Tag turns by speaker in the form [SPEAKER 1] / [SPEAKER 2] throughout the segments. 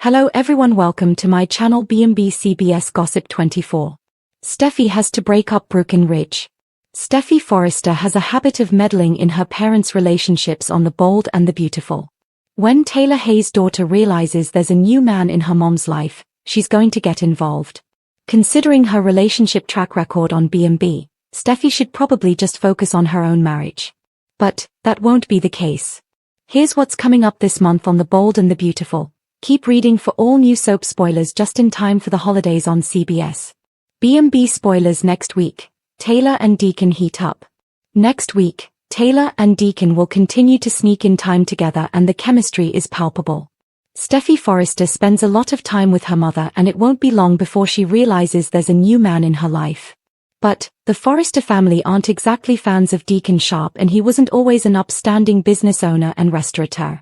[SPEAKER 1] Hello everyone, welcome to my channel BMB Gossip 24. Steffy has to break up Brooke and Ridge. Steffy Forrester has a habit of meddling in her parents' relationships on The Bold and the Beautiful. When Taylor Hayes' daughter realizes there's a new man in her mom's life, she's going to get involved. Considering her relationship track record on BMB, Steffy should probably just focus on her own marriage. But that won't be the case. Here's what's coming up this month on The Bold and the Beautiful. Keep reading for all new soap spoilers just in time for the holidays on CBS. BMB spoilers next week. Taylor and Deacon heat up. Next week, Taylor and Deacon will continue to sneak in time together and the chemistry is palpable. Steffy Forrester spends a lot of time with her mother and it won't be long before she realizes there's a new man in her life. But the Forrester family aren't exactly fans of Deacon Sharp, and he wasn't always an upstanding business owner and restaurateur.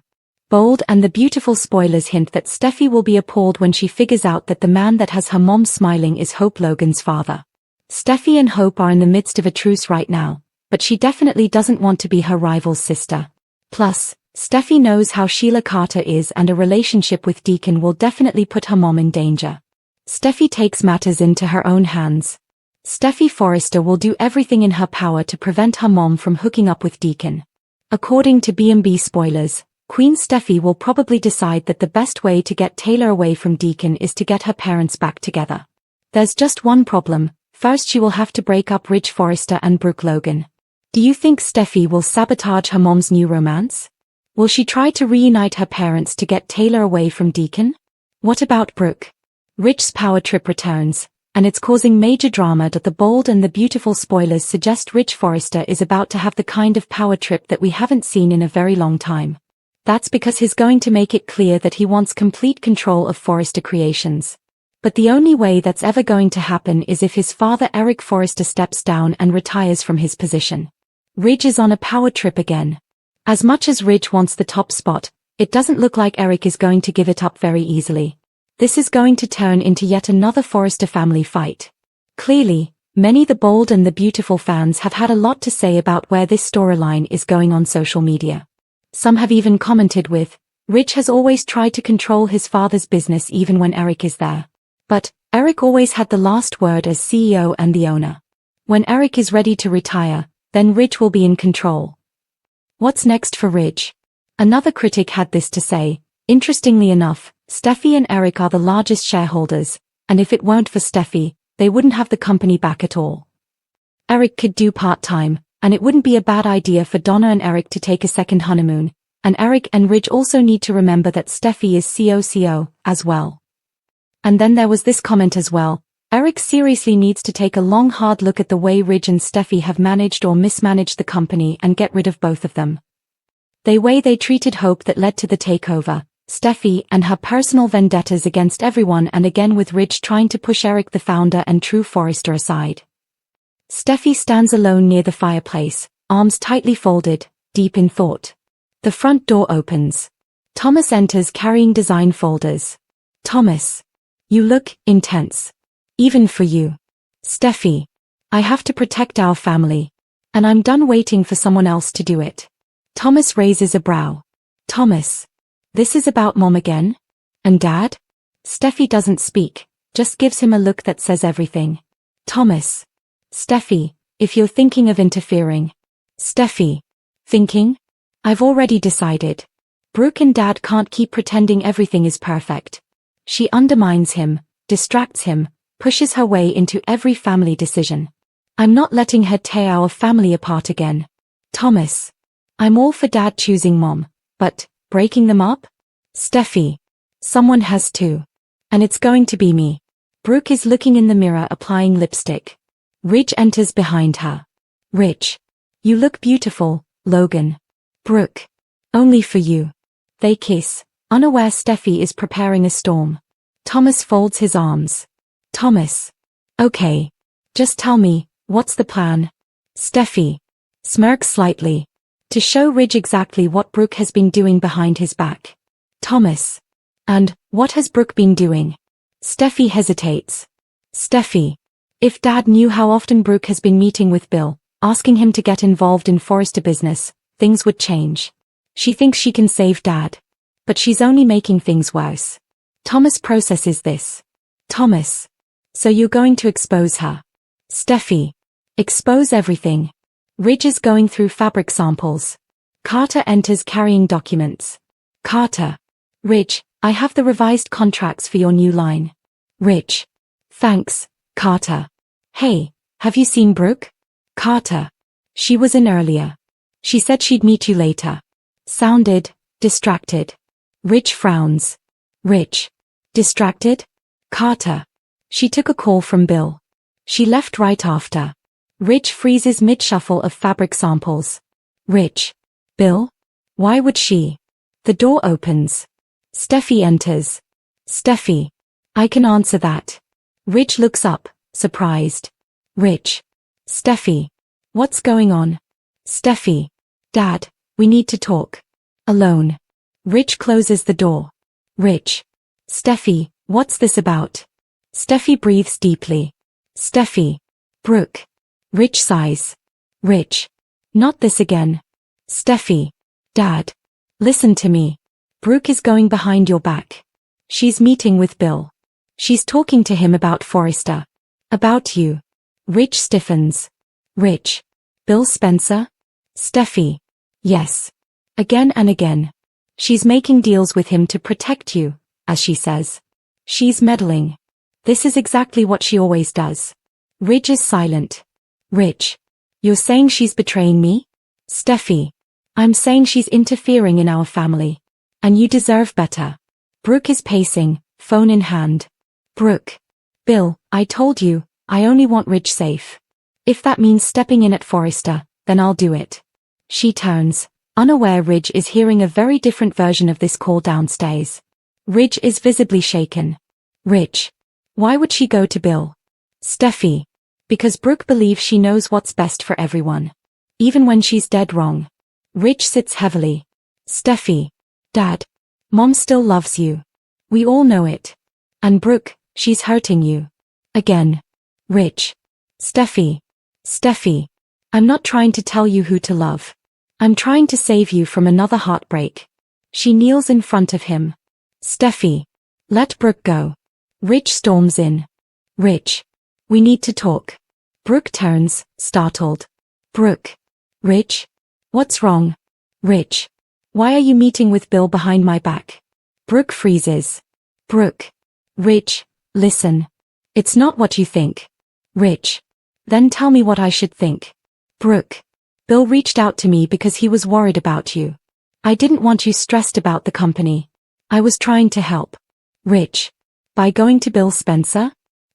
[SPEAKER 1] Bold and the Beautiful spoilers hint that Steffy will be appalled when she figures out that the man that has her mom smiling is Hope Logan's father. Steffy and Hope are in the midst of a truce right now, but she definitely doesn't want to be her rival's sister. Plus, Steffy knows how Sheila Carter is, and a relationship with Deacon will definitely put her mom in danger. Steffy takes matters into her own hands. Steffy Forrester will do everything in her power to prevent her mom from hooking up with Deacon. According to BMB spoilers, Queen Steffy will probably decide that the best way to get Taylor away from Deacon is to get her parents back together. There's just one problem. First, she will have to break up Ridge Forrester and Brooke Logan. Do you think Steffy will sabotage her mom's new romance? Will she try to reunite her parents to get Taylor away from Deacon? What about Brooke? Ridge's power trip returns, and it's causing major drama. The Bold and the Beautiful spoilers suggest Ridge Forrester is about to have the kind of power trip that we haven't seen in a very long time. That's because he's going to make it clear that he wants complete control of Forrester Creations. But the only way that's ever going to happen is if his father Eric Forrester steps down and retires from his position. Ridge is on a power trip again. As much as Ridge wants the top spot, it doesn't look like Eric is going to give it up very easily. This is going to turn into yet another Forrester family fight. Clearly, many The Bold and the Beautiful fans have had a lot to say about where this storyline is going on social media. Some have even commented with, "Ridge has always tried to control his father's business even when Eric is there. But Eric always had the last word as CEO and the owner. When Eric is ready to retire, then Ridge will be in control." What's next for Ridge? Another critic had this to say, "Interestingly enough, Steffy and Eric are the largest shareholders, and if it weren't for Steffy, they wouldn't have the company back at all. Eric could do part-time, and it wouldn't be a bad idea for Donna and Eric to take a second honeymoon, and Eric and Ridge also need to remember that Steffy is COCO as well." And then there was this comment as well, "Eric seriously needs to take a long hard look at the way Ridge and Steffy have managed or mismanaged the company and get rid of both of them. The way they treated Hope that led to the takeover, Steffy and her personal vendettas against everyone, and again with Ridge trying to push Eric the founder and true Forrester aside." Steffy stands alone near the fireplace, arms tightly folded, deep in thought. The front door opens. Thomas enters carrying design folders. "Thomas. You look intense. Even for you." "Steffy. I have to protect our family. And I'm done waiting for someone else to do it." Thomas raises a brow. "Thomas. This is about Mom again? And Dad?" Steffy doesn't speak, just gives him a look that says everything. "Thomas. Steffy, if you're thinking of interfering." "Steffy. Thinking? I've already decided. Brooke and Dad can't keep pretending everything is perfect." She undermines him, distracts him, pushes her way into every family decision. "I'm not letting her tear our family apart again." "Thomas. I'm all for Dad choosing Mom, but breaking them up? Steffy. Someone has to. And it's going to be me." Brooke is looking in the mirror applying lipstick. Ridge enters behind her. "Ridge. You look beautiful, Logan." "Brooke. Only for you." They kiss, unaware Steffy is preparing a storm. Thomas folds his arms. "Thomas. Okay. Just tell me, what's the plan?" Steffy smirks slightly. To show Ridge exactly what Brooke has been doing behind his back. "Thomas. And what has Brooke been doing?" Steffy hesitates. "Steffy. If Dad knew how often Brooke has been meeting with Bill, asking him to get involved in Forrester business, things would change. She thinks she can save Dad. But she's only making things worse." Thomas processes this. Thomas. So you're going to expose her. Steffy. Expose everything. Ridge is going through fabric samples. Carter enters carrying documents. Carter. Ridge, I have the revised contracts for your new line. Ridge. Thanks, Carter. Hey, have you seen Brooke? Carter. She was in earlier. She said she'd meet you later. Sounded distracted. Ridge frowns. Ridge. Distracted? Carter. She took a call from Bill. She left right after. Ridge freezes mid-shuffle of fabric samples. Ridge. Bill? Why would she? The door opens. Steffy enters. Steffy. I can answer that. Ridge looks up, surprised. Ridge. Steffy. What's going on? Steffy. Dad, we need to talk. Alone. Ridge closes the door. Ridge. Steffy, what's this about? Steffy breathes deeply. Steffy. Brooke. Ridge sighs. Ridge. Not this again. Steffy. Dad. Listen to me. Brooke is going behind your back. She's meeting with Bill. She's talking to him about Forrester. About you. Ridge stiffens. Ridge. Bill Spencer? Steffy. Yes. Again and again. She's making deals with him to protect you, as she says. She's meddling. This is exactly what she always does. Ridge is silent. Ridge. You're saying she's betraying me? Steffy. I'm saying she's interfering in our family. And you deserve better. Brooke is pacing, phone in hand. Brooke. Bill, I told you, I only want Ridge safe. If that means stepping in at Forrester, then I'll do it. She turns, unaware Ridge is hearing a very different version of this call downstairs. Ridge is visibly shaken. Ridge. Why would she go to Bill? Steffy. Because Brooke believes she knows what's best for everyone. Even when she's dead wrong. Ridge sits heavily. Steffy. Dad. Mom still loves you. We all know it. And Brooke, she's hurting you. Again. Ridge. Steffy. Steffy. I'm not trying to tell you who to love. I'm trying to save you from another heartbreak. She kneels in front of him. Steffy. Let Brooke go. Ridge storms in. Ridge. We need to talk. Brooke turns, startled. Brooke. Ridge? What's wrong? Ridge. Why are you meeting with Bill behind my back? Brooke freezes. Brooke. Ridge, listen. It's not what you think. Ridge. Then tell me what I should think. Brooke. Bill reached out to me because he was worried about you. I didn't want you stressed about the company. I was trying to help. Ridge. By going to Bill Spencer?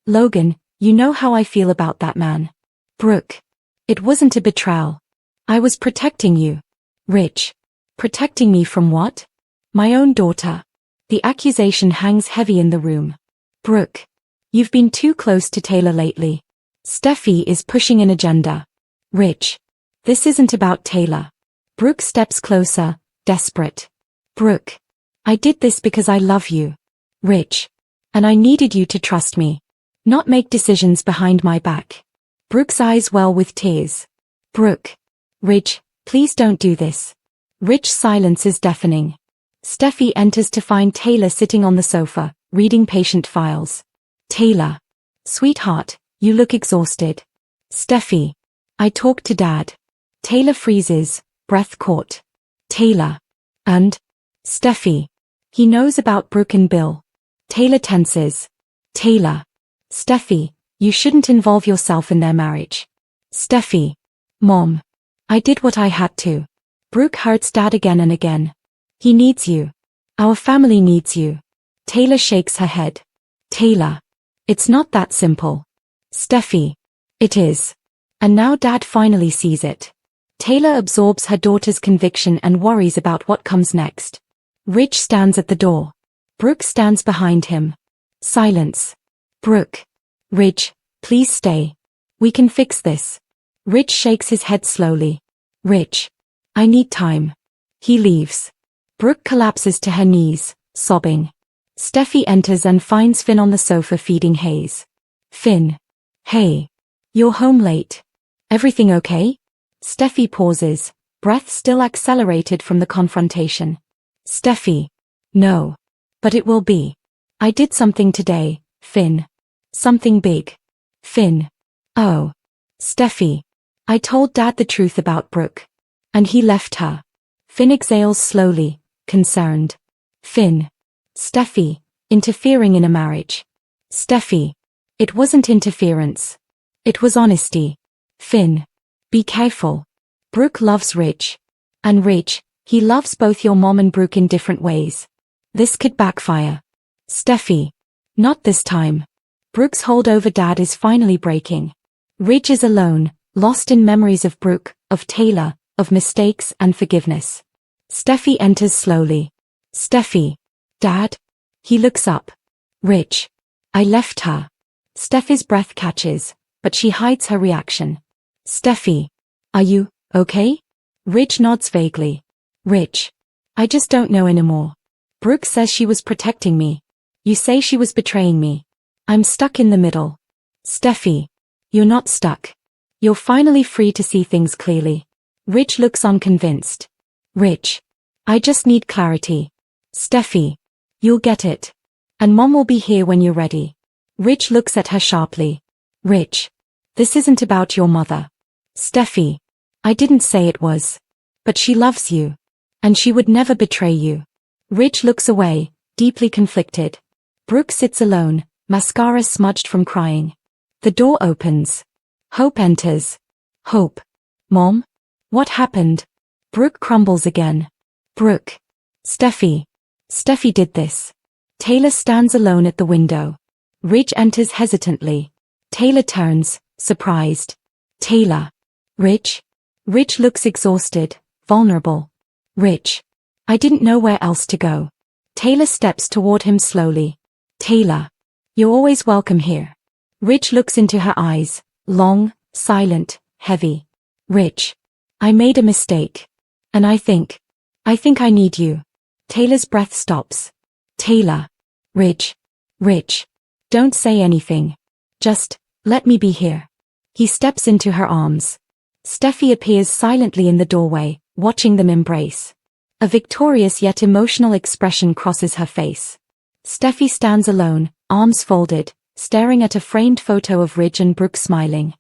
[SPEAKER 1] Logan, you know how I feel about that man. Brooke. It wasn't a betrayal. I was protecting you. Ridge. Protecting me from what? My own daughter. The accusation hangs heavy in the room. Brooke. You've been too close to Taylor lately. Steffy is pushing an agenda. Ridge. This isn't about Taylor. Brooke steps closer, desperate. Brooke. I did this because I love you. Ridge. And I needed you to trust me. Not make decisions behind my back. Brooke's eyes well with tears. Brooke. Ridge, please don't do this. Ridge's silence is deafening. Steffy enters to find Taylor sitting on the sofa, reading patient files. Taylor. Sweetheart, you look exhausted. Steffy. I talked to Dad. Taylor freezes, breath caught. Taylor. And? Steffy. He knows about Brooke and Bill. Taylor tenses. Taylor. Steffy, you shouldn't involve yourself in their marriage. Steffy. Mom. I did what I had to. Brooke hurts Dad again and again. He needs you. Our family needs you. Taylor shakes her head. Taylor. It's not that simple. Steffy. It is. And now Dad finally sees it. Taylor absorbs her daughter's conviction and worries about what comes next. Ridge stands at the door. Brooke stands behind him. Silence. Brooke. Ridge, please stay. We can fix this. Ridge shakes his head slowly. Ridge. I need time. He leaves. Brooke collapses to her knees, sobbing. Steffy enters and finds Finn on the sofa feeding Hayes. Finn. Hey. You're home late. Everything okay? Steffy pauses, breath still accelerated from the confrontation. Steffy. No. But it will be. I did something today, Finn. Something big. Finn. Oh. Steffy. I told Dad the truth about Brooke. And he left her. Finn exhales slowly, concerned. Finn. Steffy. Interfering in a marriage. Steffy. It wasn't interference. It was honesty. Finn. Be careful. Brooke loves Ridge. And Ridge, he loves both your mom and Brooke in different ways. This could backfire. Steffy. Not this time. Brooke's hold over Dad is finally breaking. Ridge is alone, lost in memories of Brooke, of Taylor, of mistakes and forgiveness. Steffy enters slowly. Steffy. Dad? He looks up. Ridge. I left her. Steffy's breath catches, but she hides her reaction. Steffy. Are you okay? Ridge nods vaguely. Ridge. I just don't know anymore. Brooke says she was protecting me. You say she was betraying me. I'm stuck in the middle. Steffy. You're not stuck. You're finally free to see things clearly. Ridge looks unconvinced. Ridge. I just need clarity. Steffy. You'll get it. And Mom will be here when you're ready. Ridge looks at her sharply. Ridge. This isn't about your mother. Steffy. I didn't say it was. But she loves you. And she would never betray you. Ridge looks away, deeply conflicted. Brooke sits alone, mascara smudged from crying. The door opens. Hope enters. Hope. Mom? What happened? Brooke crumbles again. Brooke. Steffy. Steffy did this. Taylor stands alone at the window. Ridge enters hesitantly. Taylor turns, surprised. Taylor. Ridge? Ridge looks exhausted, vulnerable. Ridge. I didn't know where else to go. Taylor steps toward him slowly. Taylor. You're always welcome here. Ridge looks into her eyes, long, silent, heavy. Ridge. I made a mistake. And I think I need you. Taylor's breath stops. Taylor. Ridge. Ridge. Don't say anything. Just, let me be here. He steps into her arms. Steffy appears silently in the doorway, watching them embrace. A victorious yet emotional expression crosses her face. Steffy stands alone, arms folded, staring at a framed photo of Ridge and Brooke smiling.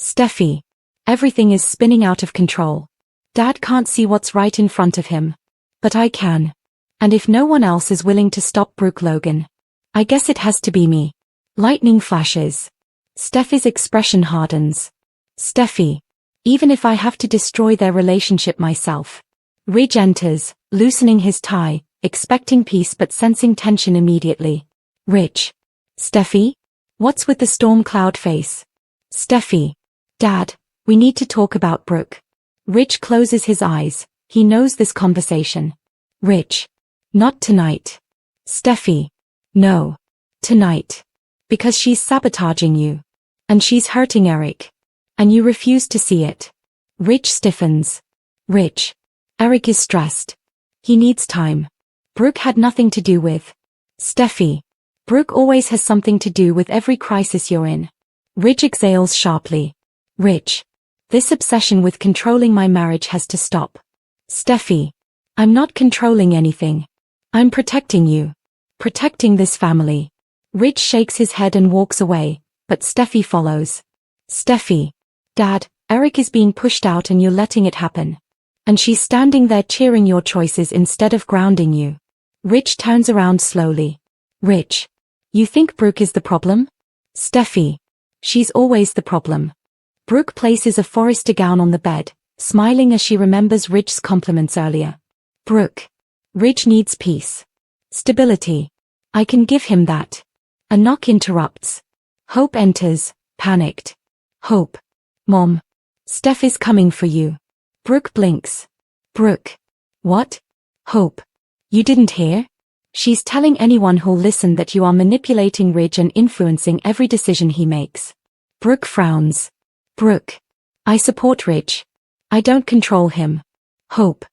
[SPEAKER 1] Steffy. Everything is spinning out of control. Dad can't see what's right in front of him. But I can. And if no one else is willing to stop Brooke Logan, I guess it has to be me. Lightning flashes. Steffy's expression hardens. Steffy. Even if I have to destroy their relationship myself. Ridge enters, loosening his tie, expecting peace but sensing tension immediately. Ridge. Steffy? What's with the storm cloud face? Steffy. Dad, we need to talk about Brooke. Ridge closes his eyes, he knows this conversation. Ridge. Not tonight. Steffy. No. Tonight. Because she's sabotaging you. And she's hurting Eric. And you refuse to see it. Ridge stiffens. Ridge. Eric is stressed. He needs time. Brooke had nothing to do with. Steffy. Brooke always has something to do with every crisis you're in. Ridge exhales sharply. Ridge. This obsession with controlling my marriage has to stop. Steffy. I'm not controlling anything. I'm protecting you. Protecting this family. Ridge shakes his head and walks away, but Steffy follows. Steffy. Dad, Eric is being pushed out and you're letting it happen. And she's standing there cheering your choices instead of grounding you. Ridge turns around slowly. Ridge. You think Brooke is the problem? Steffy. She's always the problem. Brooke places a Forrester gown on the bed, smiling as she remembers Ridge's compliments earlier. Brooke. Ridge needs peace. Stability. I can give him that. A knock interrupts. Hope enters, panicked. Hope. Mom. Steph is coming for you. Brooke blinks. Brooke. What? Hope. You didn't hear? She's telling anyone who'll listen that you are manipulating Ridge and influencing every decision he makes. Brooke frowns. Brooke. I support Ridge. I don't control him. Hope.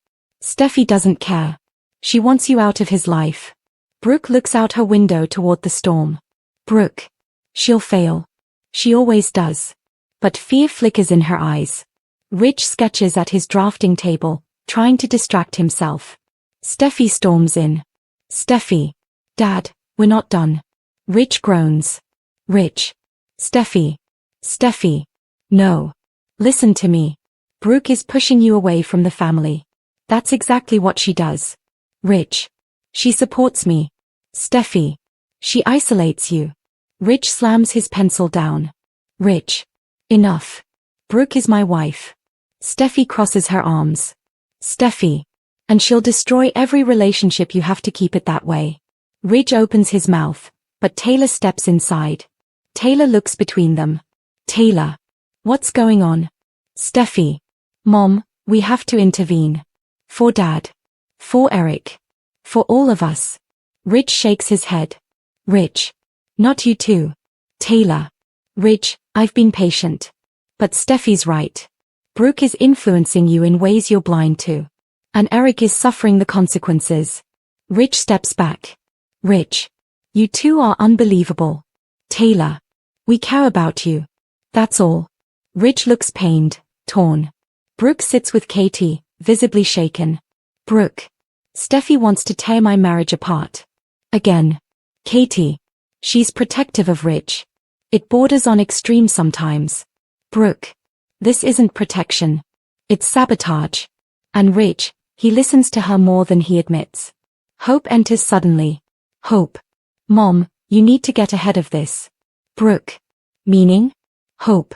[SPEAKER 1] Steffy doesn't care. She wants you out of his life. Brooke looks out her window toward the storm. Brooke. She'll fail. She always does. But fear flickers in her eyes. Ridge sketches at his drafting table, trying to distract himself. Steffy storms in. Steffy. Dad, we're not done. Rich groans. Rich. Steffy. Steffy. No. Listen to me. Brooke is pushing you away from the family. That's exactly what she does. Rich. She supports me. Steffy. She isolates you. Rich slams his pencil down. Rich. Enough. Brooke is my wife. Steffy crosses her arms. Steffy. And she'll destroy every relationship. You have to keep it that way. Ridge opens his mouth, but Taylor steps inside. Taylor looks between them. Taylor. What's going on? Steffy. Mom, we have to intervene. For Dad. For Eric. For all of us. Ridge shakes his head. Ridge. Not you too. Taylor. Ridge, I've been patient. But Steffy's right. Brooke is influencing you in ways you're blind to. And Eric is suffering the consequences. Ridge steps back. Ridge. You two are unbelievable. Taylor. We care about you. That's all. Ridge looks pained, torn. Brooke sits with Katie, visibly shaken. Brooke. Steffy wants to tear my marriage apart. Again. Katie. She's protective of Ridge. It borders on extreme sometimes. Brooke. This isn't protection. It's sabotage. And Ridge, he listens to her more than he admits. Hope enters suddenly. Hope. Mom, you need to get ahead of this. Brooke. Meaning? Hope.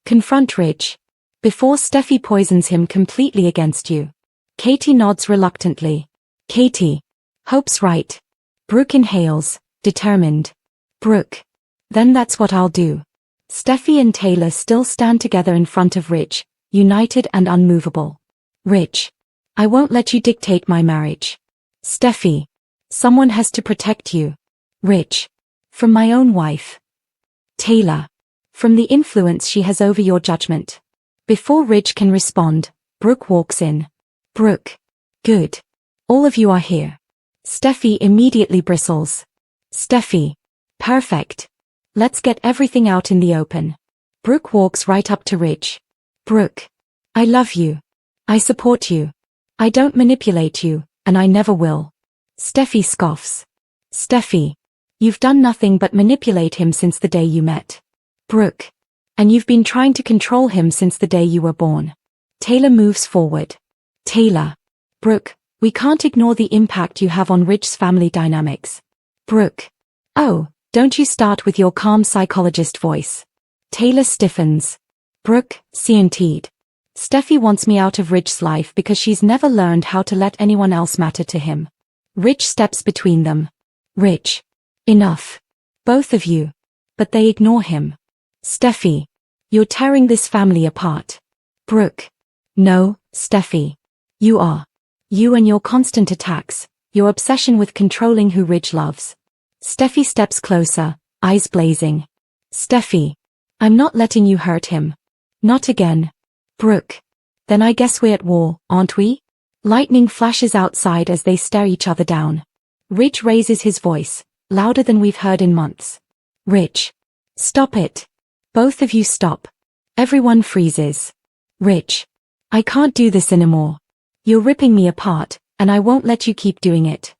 [SPEAKER 1] Confront Ridge. Before Steffy poisons him completely against you. Katie nods reluctantly. Katie. Hope's right. Brooke inhales, determined. Brooke. Then that's what I'll do. Steffy and Taylor still stand together in front of Ridge, united and unmovable. Ridge. I won't let you dictate my marriage. Steffy. Someone has to protect you. Ridge. From my own wife. Taylor. From the influence she has over your judgment. Before Ridge can respond, Brooke walks in. Brooke. Good. All of you are here. Steffy immediately bristles. Steffy. Perfect. Let's get everything out in the open. Brooke walks right up to Ridge. Brooke. I love you. I support you. I don't manipulate you, and I never will. Steffy scoffs. Steffy. You've done nothing but manipulate him since the day you met. Brooke. And you've been trying to control him since the day you were born. Taylor moves forward. Taylor. Brooke, we can't ignore the impact you have on Ridge's family dynamics. Brooke. Oh, don't you start with your calm psychologist voice. Taylor stiffens. Brooke, scientid. Steffy wants me out of Ridge's life because she's never learned how to let anyone else matter to him. Ridge steps between them. Ridge. Enough. Both of you. But they ignore him. Steffy. You're tearing this family apart. Brooke. No, Steffy. You are. You and your constant attacks, your obsession with controlling who Ridge loves. Steffy steps closer, eyes blazing. Steffy. I'm not letting you hurt him. Not again. Brooke. Then I guess we're at war, aren't we? Lightning flashes outside as they stare each other down. Ridge raises his voice, louder than we've heard in months. Ridge. Stop it. Both of you stop. Everyone freezes. Ridge. I can't do this anymore. You're ripping me apart, and I won't let you keep doing it.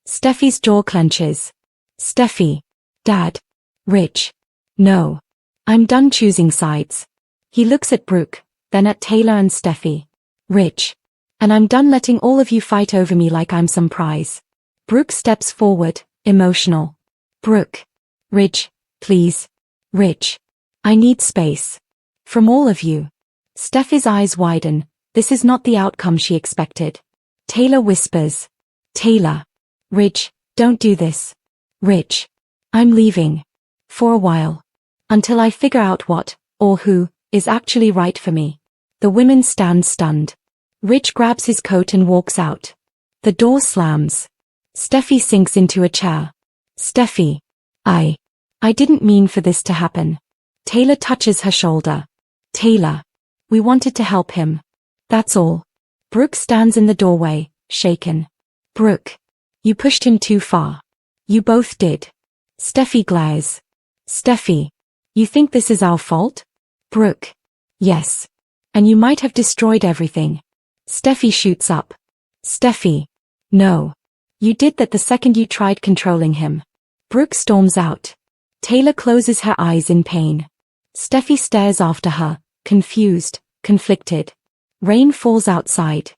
[SPEAKER 1] Steffy's jaw clenches. Steffy. Dad. Ridge. No. I'm done choosing sides. He looks at Brooke, then at Taylor and Steffy. Ridge. And I'm done letting all of you fight over me like I'm some prize. Brooke steps forward, emotional. Brooke. Ridge, please. Ridge. I need space. From all of you. Steffy's eyes widen. This is not the outcome she expected. Taylor whispers. Taylor. Ridge, don't do this. Ridge. I'm leaving. For a while. Until I figure out what, or who, is actually right for me. The women stand stunned. Ridge grabs his coat and walks out. The door slams. Steffy sinks into a chair. Steffy. I didn't mean for this to happen. Taylor touches her shoulder. Taylor. We wanted to help him. That's all. Brooke stands in the doorway, shaken. Brooke. You pushed him too far. You both did. Steffy glares. Steffy. You think this is our fault? Brooke. Yes. And you might have destroyed everything. Steffy shoots up. Steffy. No. You did that the second you tried controlling him. Brooke storms out. Taylor closes her eyes in pain. Steffy stares after her, confused, conflicted. Rain falls outside.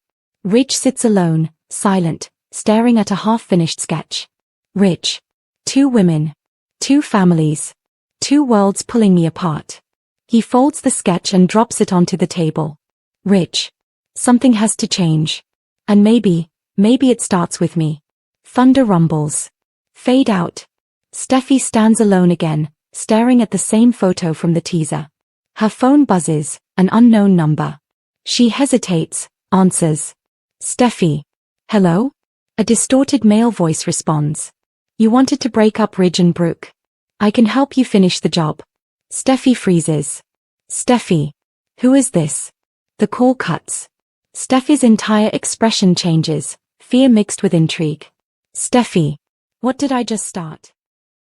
[SPEAKER 1] Ridge sits alone, silent, staring at a half-finished sketch. Ridge. 2 women. 2 families. 2 worlds pulling me apart. He folds the sketch and drops it onto the table. Ridge. Something has to change. And maybe it starts with me. Thunder rumbles. Fade out. Steffy stands alone again, staring at the same photo from the teaser. Her phone buzzes, an unknown number. She hesitates, answers. Steffy. Hello? A distorted male voice responds. You wanted to break up Ridge and Brooke. I can help you finish the job. Steffy freezes. Steffy. Who is this? The call cuts. Steffy's entire expression changes, fear mixed with intrigue. Steffy. What did I just start?